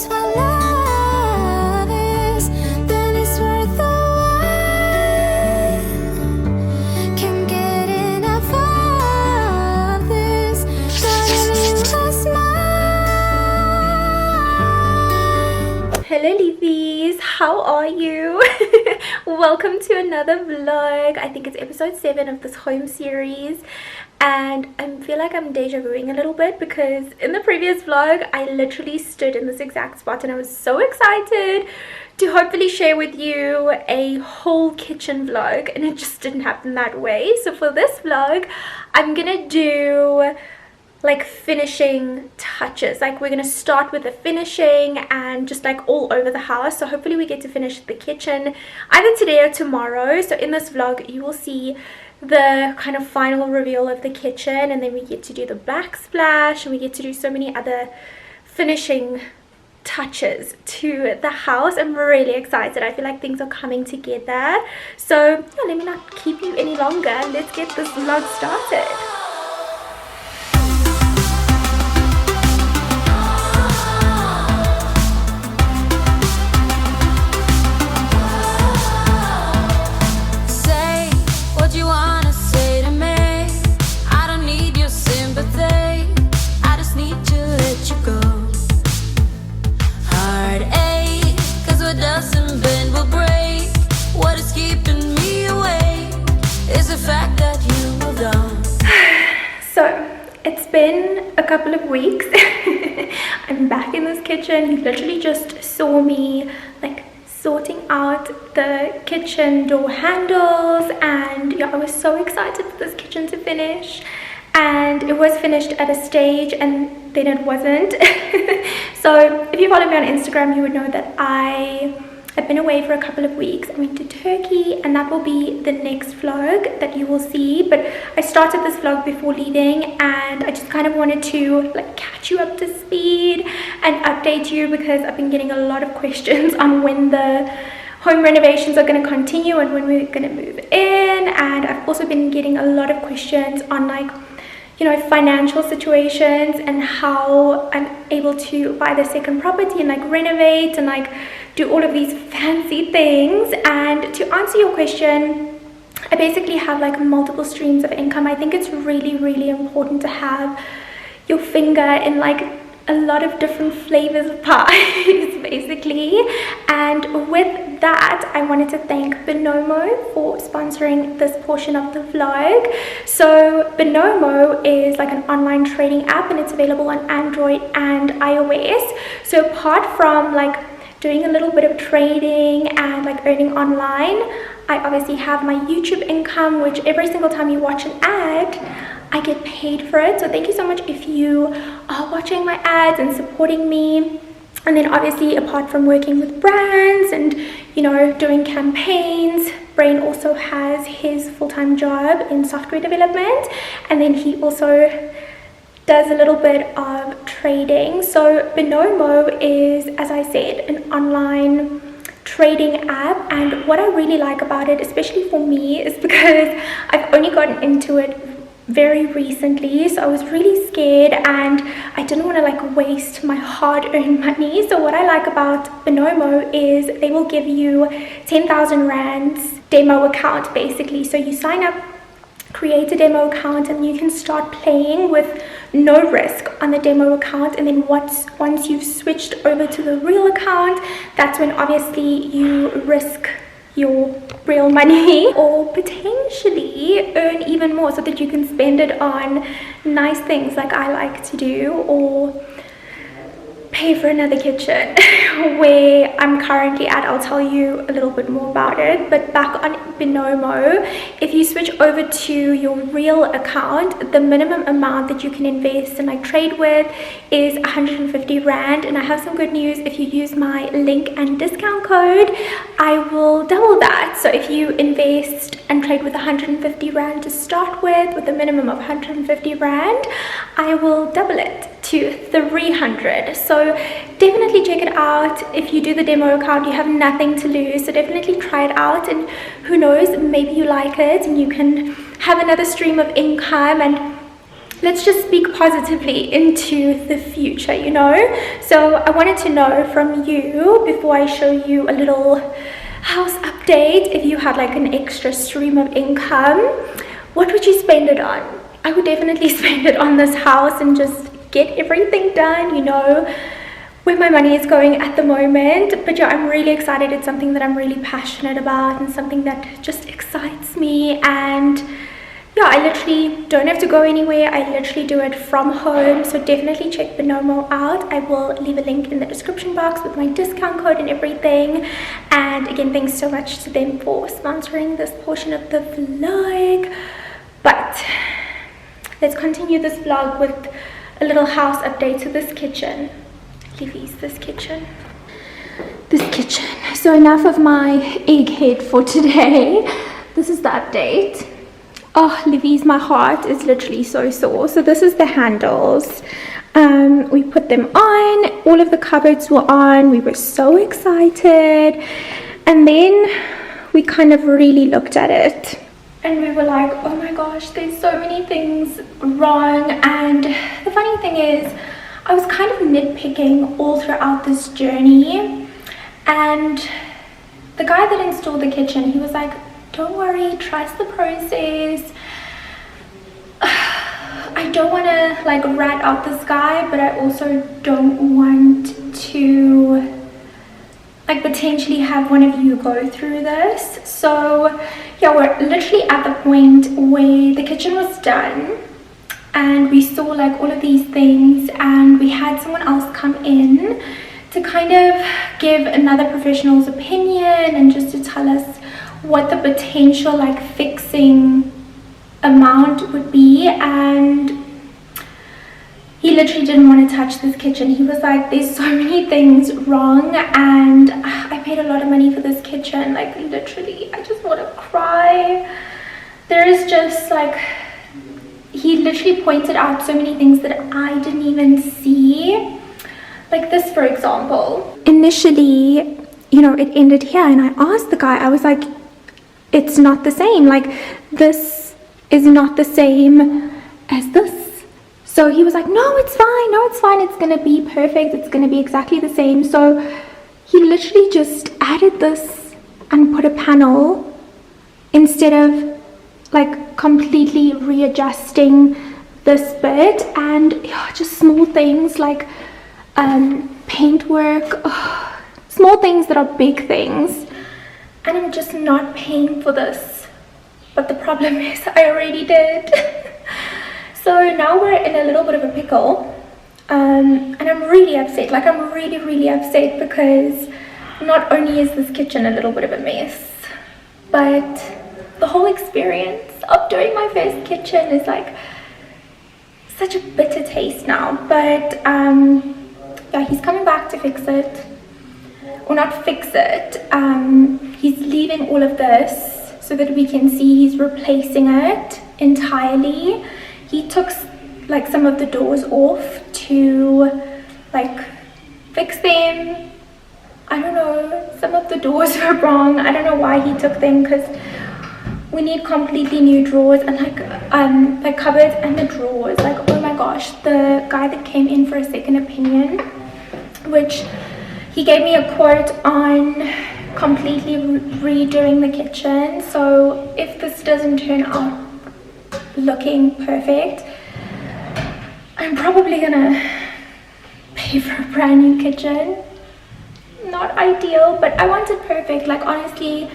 is what love is, then it's worth the wait. Can't get enough of this, suddenly lost mine. Hello Leafies, how are you? Welcome to another vlog. I think it's episode 7 of this home series, and I feel like I'm deja vuing a little bit because in the previous vlog I literally stood in this exact spot and I was so excited to hopefully share with you a whole kitchen vlog, and it just didn't happen that way. So for this vlog I'm gonna do like finishing touches. Like we're gonna start with the finishing and just like all over the house. So hopefully we get to finish the kitchen either today or tomorrow. So in this vlog you will see the kind of final reveal of the kitchen, and then we get to do the backsplash, and we get to do so many other finishing touches to the house. I'm really excited. I feel like things are coming together. So yeah, let me not keep you any longer. Let's get this vlog started. So it's been a couple of weeks. I'm back in this kitchen. You literally just saw me like sorting out the kitchen door handles, and yeah, I was so excited for this kitchen to finish, and it was finished at a stage and then it wasn't. So if you follow me on Instagram you would know that I've been away for a couple of weeks. I went to Turkey, and that will be the next vlog that you will see. But I started this vlog before leaving, and I just kind of wanted to like catch you up to speed and update you because I've been getting a lot of questions on when the home renovations are going to continue and when we're going to move in. And I've also been getting a lot of questions on like, you know, financial situations and how I'm able to buy the second property and like renovate and like do all of these fancy things. And to answer your question, I basically have like multiple streams of income. I think it's really important to have your finger in like a lot of different flavors of pies basically. And with that I wanted to thank Binomo for sponsoring this portion of the vlog. So Binomo is like an online trading app, and it's available on Android and iOS. So apart from like doing a little bit of trading and like earning online, I obviously have my YouTube income, which every single time you watch an ad I get paid for it. So thank you so much if you are watching my ads and supporting me. And then obviously apart from working with brands and, you know, doing campaigns, Brain also has his full-time job in software development, and then he also does a little bit of trading. So Binomo is, as I said, an online trading app, and what I really like about it, especially for me, is because I've only gotten into it very recently. So I was really scared and I didn't want to like waste my hard-earned money. So what I like about Binomo is they will give you 10,000 rands demo account basically. So you sign up, create a demo account, and you can start playing with no risk on the demo account. And then once you've switched over to the real account, that's when obviously you risk your real money or potentially earn even more so that you can spend it on nice things like I like to do, or pay for another kitchen where I'm currently at. I'll tell you a little bit more about it. But back on Binomo, if you switch over to your real account, the minimum amount that you can invest and like trade with is 150 rand. And I have some good news: if you use my link and discount code, I will double that. So if you invest and trade with 150 rand to start with a minimum of 150 rand, I will double it to 300. So definitely check it out. If you do the demo account, you have nothing to lose, so definitely try it out, and who knows, maybe you like it and you can have another stream of income. And let's just speak positively into the future, you know. So I wanted to know from you, before I show you a little house update, if you had like an extra stream of income, what would you spend it on? I would definitely spend it on this house and just get everything done, you know, where my money is going at the moment. But yeah, I'm really excited. It's something that I'm really passionate about and something that just excites me. And yeah, I literally don't have to go anywhere. I literally do it from home. So definitely check Binomo out. I will leave a link in the description box with my discount code and everything. And again, thanks so much to them for sponsoring this portion of the vlog. But let's continue this vlog with a little house update. So this kitchen, Livy's this kitchen. So enough of my egghead for today. This is the update. Oh, Livy's, my heart is literally so sore. So this is the handles. We put them on. All of the cupboards were on. We were so excited. And then we kind of really looked at it. And we were like, oh my gosh, there's so many things wrong. And the funny thing is, I was kind of nitpicking all throughout this journey. And the guy that installed the kitchen, he was like, don't worry, trust the process. I don't want to like rat out this guy, but I also don't want to like potentially have one of you go through this. So yeah, we're literally at the point where the kitchen was done and we saw like all of these things, and we had someone else come in to kind of give another professional's opinion and just to tell us what the potential like fixing amount would be. And he literally didn't want to touch this kitchen. He was like, there's so many things wrong and I paid a lot of money for this kitchen. Like literally, I just want to cry. There is just like, he literally pointed out so many things that I didn't even see. Like this, for example. Initially, you know, it ended here and I asked the guy, I was like, it's not the same. Like this is not the same as this. So he was like, no, it's fine. No, it's fine. It's going to be perfect. It's going to be exactly the same. So he literally just added this and put a panel instead of like completely readjusting this bit. And yeah, just small things like paintwork, small things that are big things. And I'm just not paying for this. But the problem is I already did. So now we're in a little bit of a pickle. And I'm really upset. Like I'm really upset because not only is this kitchen a little bit of a mess, but the whole experience of doing my first kitchen is like such a bitter taste now. But yeah, he's coming back to fix it. Or not fix it. He's leaving all of this so that we can see he's replacing it entirely. He took like some of the doors off to like fix them. I don't know, some of the doors were wrong. I don't know why he took them, because we need completely new drawers and like cupboards and the drawers. Like oh my gosh, the guy that came in for a second opinion, which he gave me a quote on completely redoing the kitchen. So if this doesn't turn out looking perfect, I'm probably gonna pay for a brand new kitchen. Not ideal, but I want it perfect. Like honestly,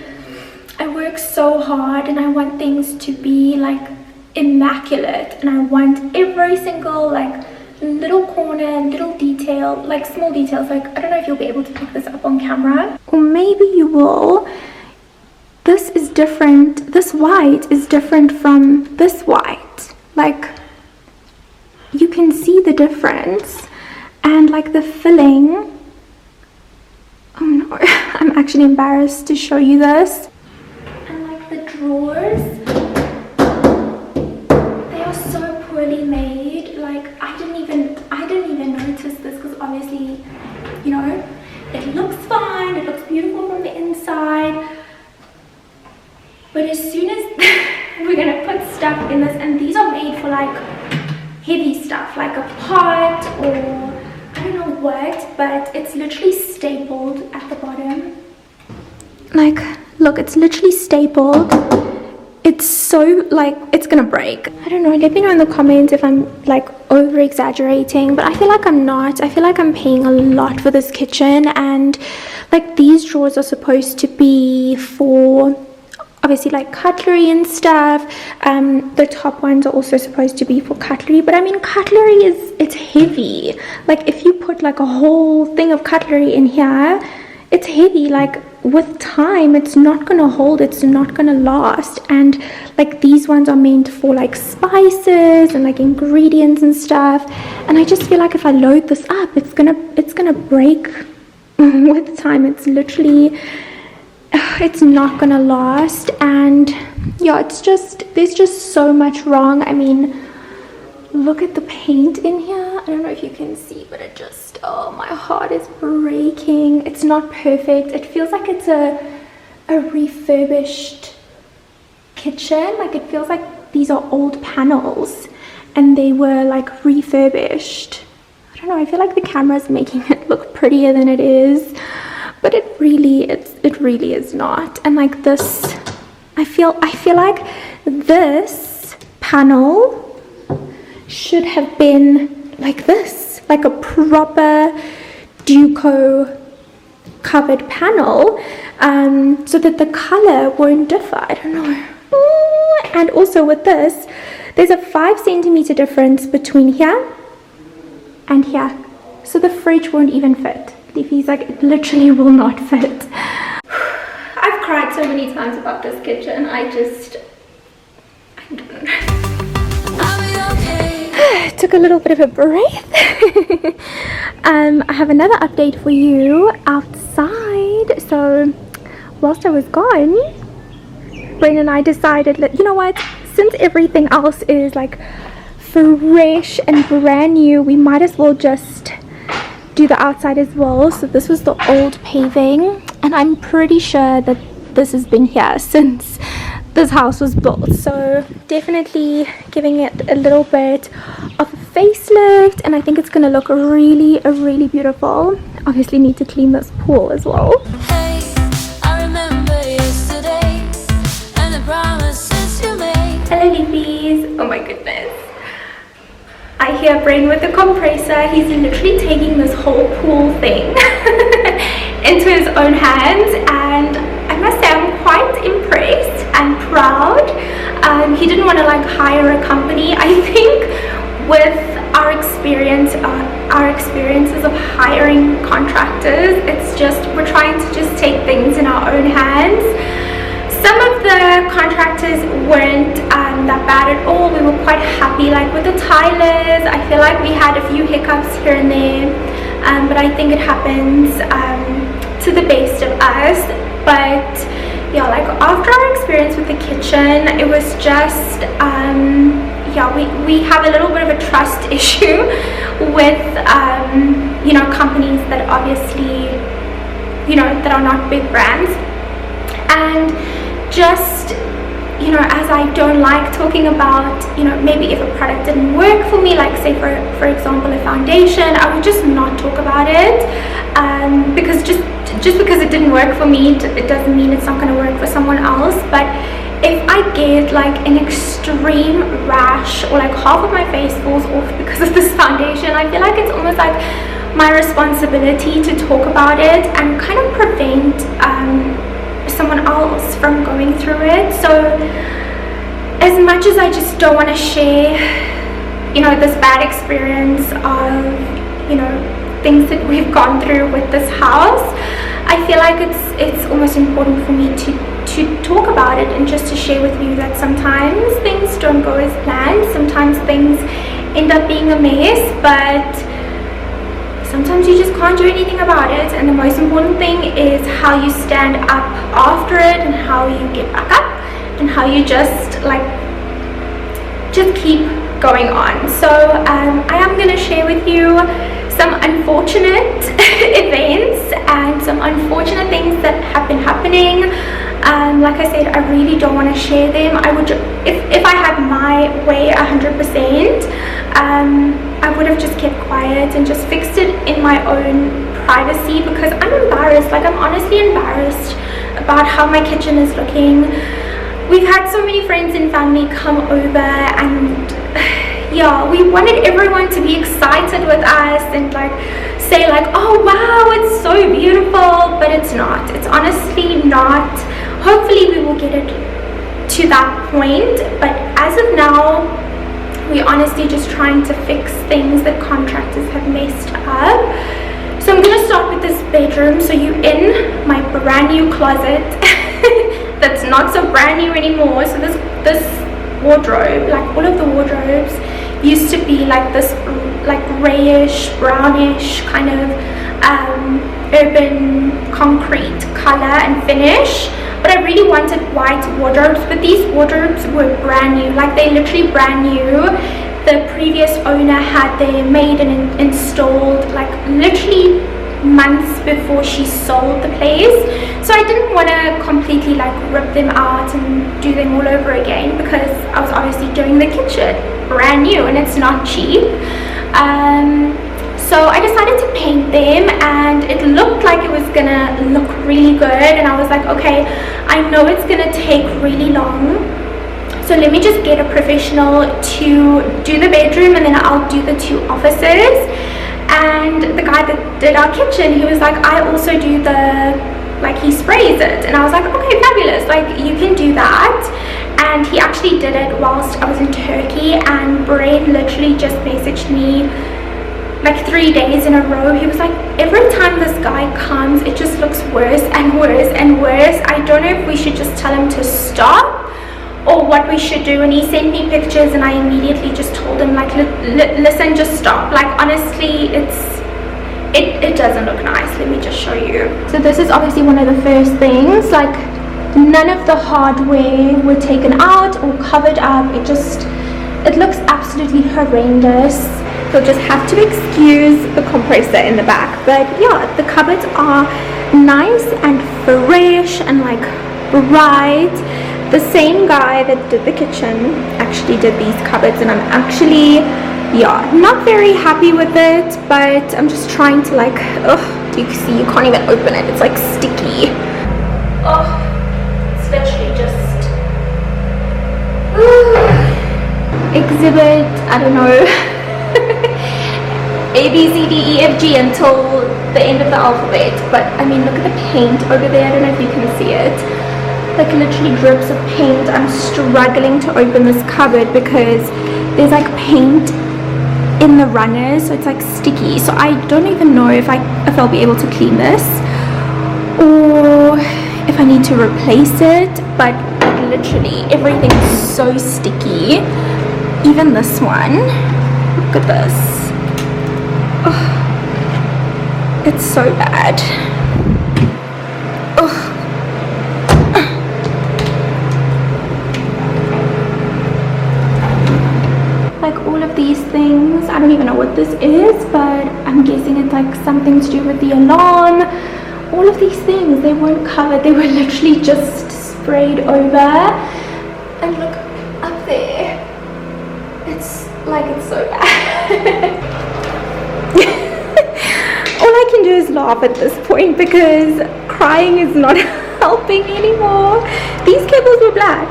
I work so hard and I want things to be like immaculate, and I want every single like little corner, little detail, like small details. Like I don't know if you'll be able to pick this up on camera, or maybe you will. This is different. This white is different from this white. Like you can see the difference. And like the filling, oh no, I'm actually embarrassed to show you this. And like the drawers, they are so poorly made. Like I didn't even notice this, because obviously, you know, it looks fine, it looks beautiful from the inside, but as soon as we're gonna put stuff in this, and these are made for like heavy stuff like a pot or I don't know what, but it's literally stapled at the bottom. Like, look, it's literally stapled. It's so, like, it's gonna break. I don't know, let me know in the comments if I'm like over exaggerating, but I feel like I'm not. I feel like I'm paying a lot for this kitchen, and like these drawers are supposed to be for obviously like cutlery and stuff. The top ones are also supposed to be for cutlery, but I mean cutlery it's heavy. Like if you put like a whole thing of cutlery in here, it's heavy. Like with time it's not gonna hold, it's not gonna last. And like these ones are meant for like spices and like ingredients and stuff, and I just feel like if I load this up, it's gonna break with time. It's literally, it's not gonna last. And yeah, it's just, there's just so much wrong. I mean, look at the paint in here. I don't know if you can see, but it just, oh, my heart is breaking. It's not perfect. It feels like it's a refurbished kitchen. Like it feels like these are old panels and they were like refurbished. I don't know, I feel like the camera is making it look prettier than it is, but it really is not. And like this, I feel like this panel should have been like this, like a proper Duco covered panel, so that the color won't differ. I don't know. And also with this, there's a 5 centimeter difference between here and here, so the fridge won't even fit. Leafy's like, it literally will not fit. I've cried so many times about this kitchen. I don't know. Took a little bit of a breath. I have another update for you outside. So whilst I was gone, Bren and I decided that, you know what, since everything else is like fresh and brand new, we might as well just do the outside as well. So this was the old paving, and I'm pretty sure that this has been here since this house was built, so definitely giving it a little bit of a facelift, and I think it's gonna look really beautiful. Obviously need to clean this pool as well. Hey, I remember yesterday and the promises you made. Hello Leafies. Oh my goodness, I hear Brain with the compressor. He's literally taking this whole pool thing into his own hands, and I must say I'm quite impressed and proud. He didn't want to like hire a company. I think with our experiences of hiring contractors, it's just, we're trying to just take things in our own hands. Some of the contractors weren't that bad at all. We were quite happy, like with the tilers. I feel like we had a few hiccups here and there, but I think it happens to the best of us. But yeah, like after our experience with the kitchen, it was just yeah, we have a little bit of a trust issue with you know, companies that obviously, you know, that are not big brands. And just, you know, as I don't like talking about, you know, maybe if a product didn't work for me, like say for example a foundation, I would just not talk about it, because just because it didn't work for me, it doesn't mean it's not going to work for someone else. But if I get like an extreme rash or like half of my face falls off because of this foundation, I feel like it's almost like my responsibility to talk about it and kind of prevent someone else from going through it. So as much as I just don't want to share, you know, this bad experience of, you know, things that we've gone through with this house, I feel like it's almost important for me to talk about it and just to share with you that sometimes things don't go as planned, sometimes things end up being a mess, but sometimes you just can't do anything about it. And the most important thing is how you stand up after it and how you get back up and how you just keep going on. So I am going to share with you some unfortunate events and some unfortunate things that have been happening. Like I said, I really don't want to share them. I would, if I had my way 100%, I would have just kept quiet and just fixed it in my own privacy, because I'm embarrassed. Like, I'm honestly embarrassed about how my kitchen is looking. We've had so many friends and family come over, and yeah, we wanted everyone to be excited with us and like say like, oh wow, it's so beautiful, but it's not. It's honestly not. Hopefully we will get it to that point, but as of now, we're honestly just trying to fix things that contractors have messed up. So I'm gonna start with this bedroom. So you're in my brand new closet that's not so brand new anymore. So this wardrobe, like all of the wardrobes used to be like this like grayish, brownish kind of urban concrete color and finish, but I really wanted white wardrobes. But these wardrobes were brand new, like they're literally brand new. The previous owner had them made and installed like literally months before she sold the place. So I didn't want to completely like rip them out and do them all over again, because I was obviously doing the kitchen brand new and it's not cheap. So I decided to paint them, and it looked like it was gonna look really good, and I was like, okay, I know it's gonna take really long, so let me just get a professional to do the bedroom, and then I'll do the 2 offices. And the guy that did our kitchen, he was like, I also do the, like, he sprays it, and I was like, okay, fabulous, like you can do that. And he actually did it whilst I was in Turkey, and Brent literally just messaged me like 3 days in a row. He was like, every time this guy comes, it just looks worse and worse and worse. I don't know if we should just tell him to stop or what we should do. And he sent me pictures, and I immediately just told him like, listen, just stop. Like, honestly, it doesn't look nice. Let me just show you. So this is obviously one of the first things. Like, none of the hardware were taken out or covered up. It looks absolutely horrendous. You'll just have to excuse the compressor in the back. But yeah, the cupboards are nice and fresh and like bright. The same guy that did the kitchen actually did these cupboards, and I'm actually, yeah, not very happy with it, but I'm just trying to like, do you see? You can't even open it. It's like sticky. Oh, it's literally just exhibit, I don't know, A, B, C, D, E, F, G until the end of the alphabet. But I mean, look at the paint over there. I don't know if you can see it. Like literally drips of paint. I'm struggling to open this cupboard because there's like paint in the runners, so it's like sticky. So I don't even know if I'll be able to clean this or if I need to replace it. But like, literally everything is so sticky. Even this one. Look at this. Oh, it's so bad. Oh. Like all of these things, I don't even know what this is, but I'm guessing it's like something to do with the alarm. All of these things, they weren't covered, they were literally just sprayed over. And look up there, it's like, it's so bad. All I can do is laugh at this point because crying is not helping anymore. These cables were black.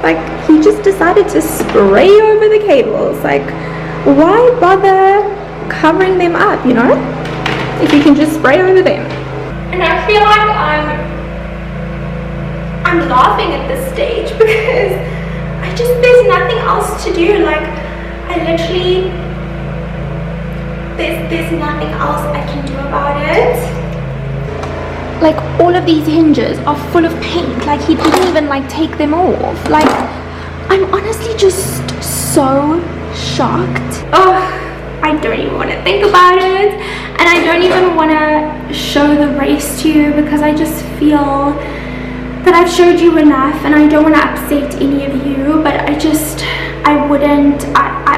Like, he just decided to spray over the cables. Like, why bother covering them up, you know, if you can just spray over them? And I feel like I'm laughing at this stage because there's nothing else to do. Like, I literally, there's nothing else I can do about it. Like, all of these hinges are full of paint. Like, he didn't even like take them off. Like, I'm honestly just so shocked. Oh, I don't even want to think about it, and I don't even want to show the race to you because I just feel that I've showed you enough, and I don't want to upset any of you. But I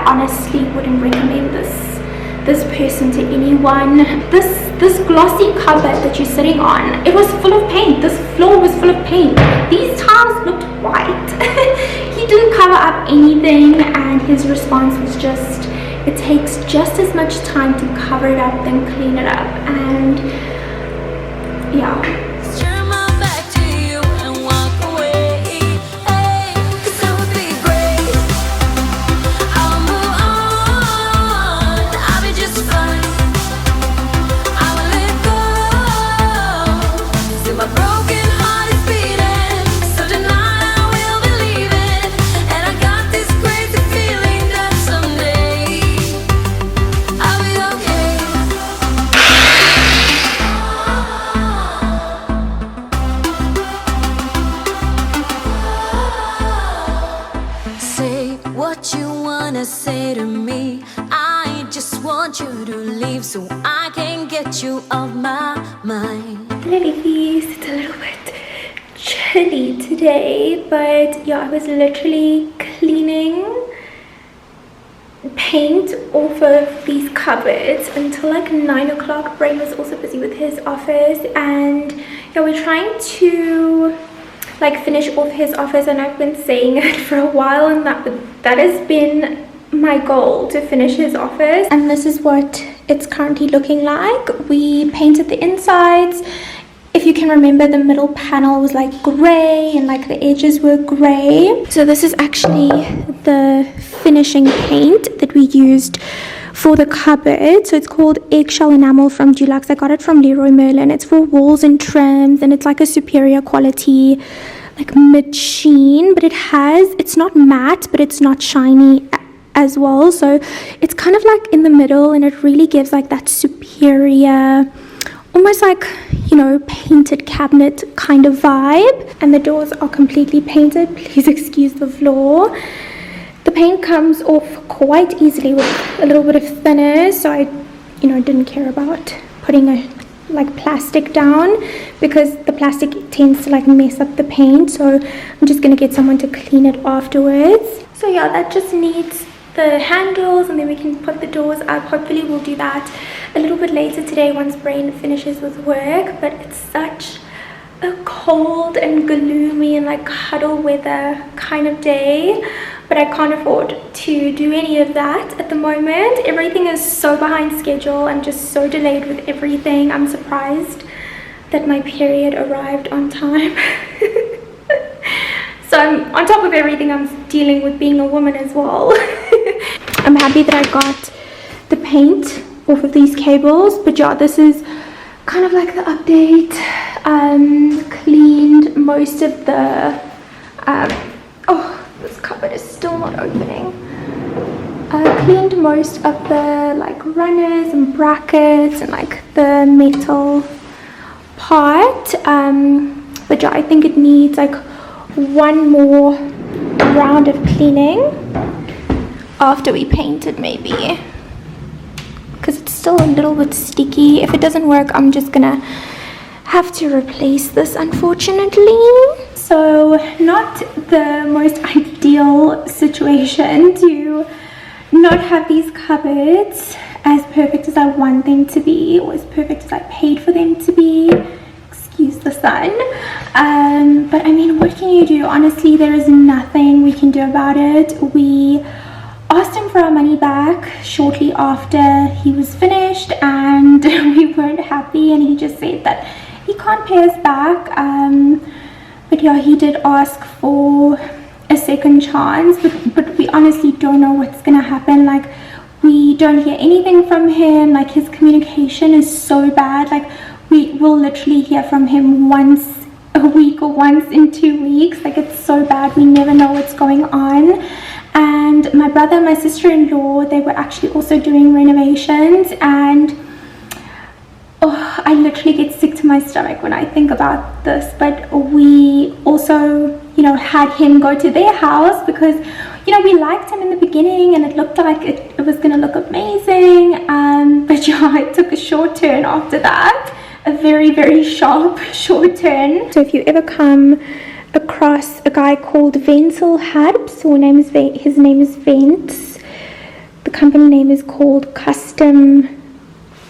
honestly wouldn't recommend this person to anyone. This this glossy carpet that you're sitting on, it was full of paint. This floor was full of paint. These tiles looked white. He didn't cover up anything, and his response was just, it takes just as much time to cover it up than clean it up. And yeah. What you wanna say to me? I just want you to leave so I can get you off my mind. Ladies, it's a little bit chilly today, but yeah, I was literally cleaning paint off of these cupboards until like 9 o'clock. Brain was also busy with his office, and yeah, we're trying to like finish off his office, and I've been saying it for a while, and that has been my goal, to finish his office. And this is what it's currently looking like. We painted the insides. If you can remember, the middle panel was like gray and like the edges were gray. So this is actually the finishing paint that we used for the cupboard. So it's called eggshell enamel from Dulux. I got it from Leroy Merlin. It's for walls and trims, and it's like a superior quality, like mid sheen, but it's not matte, but it's not shiny as well. So it's kind of like in the middle, and it really gives like that superior, almost like, you know, painted cabinet kind of vibe. And the doors are completely painted. Please excuse the floor. The paint comes off quite easily with a little bit of thinner, so I, you know, didn't care about putting a like plastic down, because the plastic tends to like mess up the paint. So I'm just gonna get someone to clean it afterwards. So yeah, that just needs the handles, and then we can put the doors up. Hopefully we'll do that a little bit later today once Brain finishes with work. But it's such a cold and gloomy and like cuddle weather kind of day, but I can't afford to do any of that at the moment. Everything is so behind schedule. I'm just so delayed with everything. I'm surprised that my period arrived on time. So I'm on top of everything. I'm dealing with being a woman as well. I'm happy that I got the paint off of these cables, but yeah, this is kind of like the update. Cleaned most of the oh, this cupboard is still not opening. Cleaned most of the like runners and brackets and like the metal part, but yeah, I think it needs like one more round of cleaning after we paint it, maybe, because it's still a little bit sticky. If it doesn't work, I'm just gonna have to replace this, unfortunately. So not the most ideal situation to not have these cupboards as perfect as I want them to be, or as perfect as I paid for them to be. Excuse the sun. But I mean, what can you do? Honestly, there is nothing we can do about it. We asked him for our money back shortly after he was finished, and we weren't happy, and he just said that he can't pay us back. But yeah, he did ask for a second chance, but we honestly don't know what's gonna happen. Like, we don't hear anything from him. Like, his communication is so bad. Like, we will literally hear from him once a week or once in 2 weeks. Like, it's so bad. We never know what's going on. And my brother and my sister-in-law, they were actually also doing renovations, and oh, I literally get sick to my stomach when I think about this. But we also, you know, had him go to their house because, you know, we liked him in the beginning and it looked like it was gonna look amazing. But yeah, it took a short turn after that, a very, very sharp short turn. So if you ever come across a guy called Wenzel Herbst, or his name is Vents, the company name is called Custom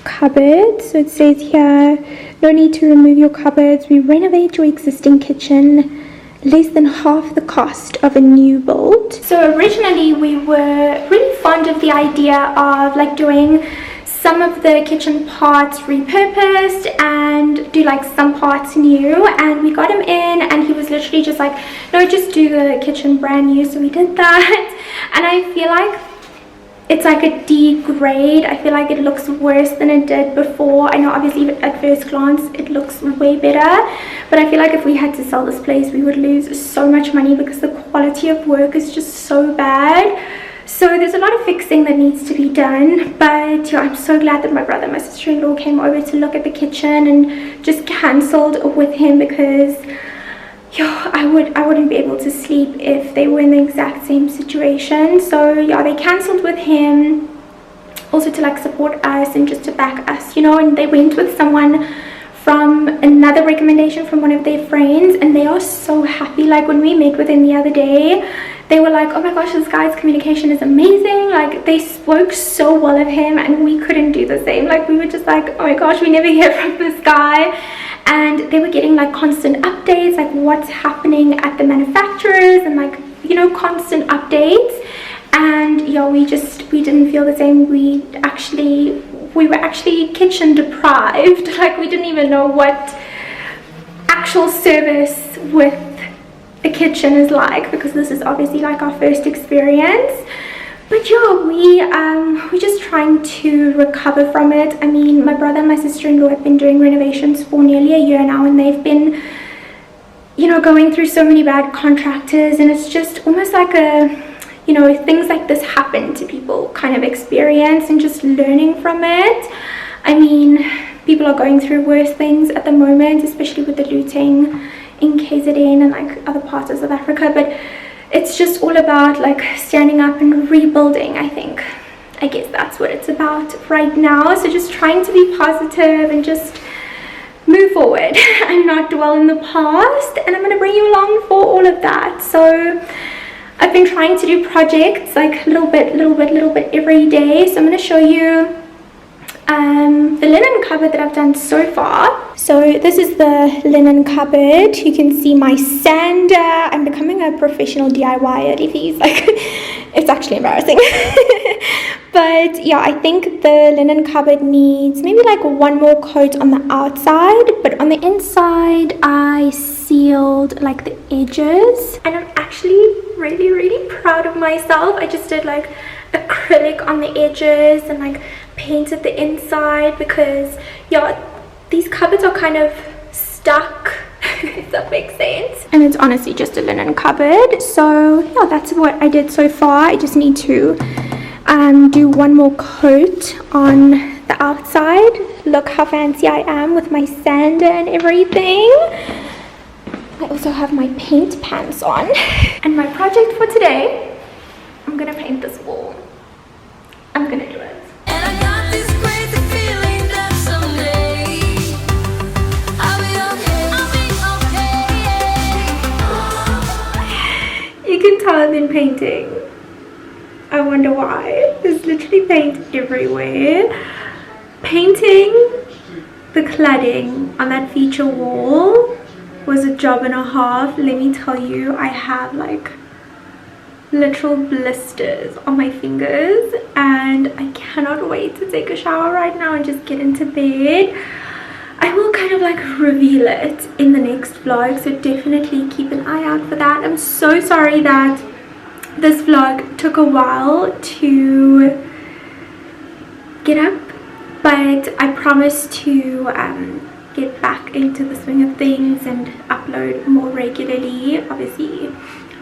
cupboard. So it says here, no need to remove your cupboards. We renovate your existing kitchen. Less than half the cost of a new build. So originally we were really fond of the idea of like doing some of the kitchen parts repurposed and do like some parts new, and we got him in and he was literally just like, no, just do the kitchen brand new. So we did that, and I feel like it's like a D grade. I feel like it looks worse than it did before. I know obviously at first glance it looks way better, but I feel like if we had to sell this place we would lose so much money because the quality of work is just so bad. So there's a lot of fixing that needs to be done, but yeah, I'm so glad that my brother and my sister-in-law came over to look at the kitchen and just cancelled with him, because yeah, I wouldn't be able to sleep if they were in the exact same situation. So yeah, they cancelled with him also to like support us and just to back us, you know. And they went with someone from another recommendation from one of their friends, and they are so happy. Like when we met with them the other day, they were like, oh my gosh, this guy's communication is amazing. Like they spoke so well of him, and we couldn't do the same. Like we were just like, oh my gosh, we never hear from this guy. And they were getting like constant updates, like what's happening at the manufacturers, and like, you know, constant updates. And yeah, we didn't feel the same. We were actually kitchen deprived. Like we didn't even know what actual service with a kitchen is like, because this is obviously like our first experience. But yeah, we're just trying to recover from it. I mean, my brother and my sister-in-law have been doing renovations for nearly a year now, and they've been, you know, going through so many bad contractors, and it's just almost like you know, things like this happen to people kind of experience and just learning from it. I mean, people are going through worse things at the moment, especially with the looting in KZN and like other parts of South Africa, but it's just all about like standing up and rebuilding. I guess that's what it's about right now. So just trying to be positive and just move forward and not dwell in the past, and I'm going to bring you along for all of that. So I've been trying to do projects like little bit every day. So I'm going to show you the linen cupboard that I've done so far. So this is the linen cupboard. You can see my sander. I'm becoming a professional DIYer, Livy's. Like, it's actually embarrassing. But yeah, I think the linen cupboard needs maybe like one more coat on the outside, but on the inside I sealed like the edges, and I'm actually really proud of myself. I just did like acrylic on the edges and like painted the inside, because yeah, these cupboards are kind of stuck, if that makes sense. And it's honestly just a linen cupboard. So yeah, that's what I did so far. I just need to do one more coat on the outside. Look how fancy I am with my sander and everything. I also have my paint pants on. And my project for today, I'm gonna paint this wall. I'm gonna do it. And I got this crazy feeling that someday I'll be okay. You can tell I've been painting. I wonder why. There's literally paint everywhere. Painting the cladding on that feature wall was a job and a half. Let me tell you, I have like literal blisters on my fingers, and I cannot wait to take a shower right now and just get into bed. I will kind of like reveal it in the next vlog, so definitely keep an eye out for that. I'm so sorry that this vlog took a while to get up, but I promise to get back into the swing of things and upload more regularly. Obviously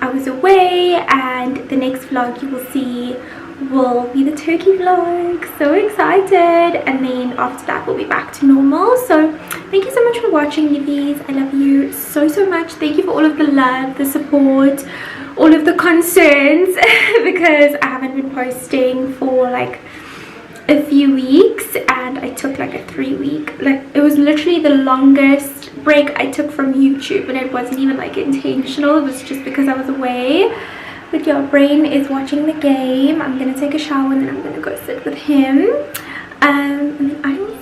I was away, and the next vlog you will see will be the turkey vlog. So excited. And then after that we'll be back to normal. So thank you so much for watching, Livy's. I love you so much. Thank you for all of the love, the support, all of the concerns because I haven't been posting for like a few weeks, and I took like a 3-week, like it was literally the longest break I took from YouTube, and it wasn't even like intentional. It was just because I was away. But your brain is watching the game. I'm gonna take a shower and then I'm gonna go sit with him. I didn't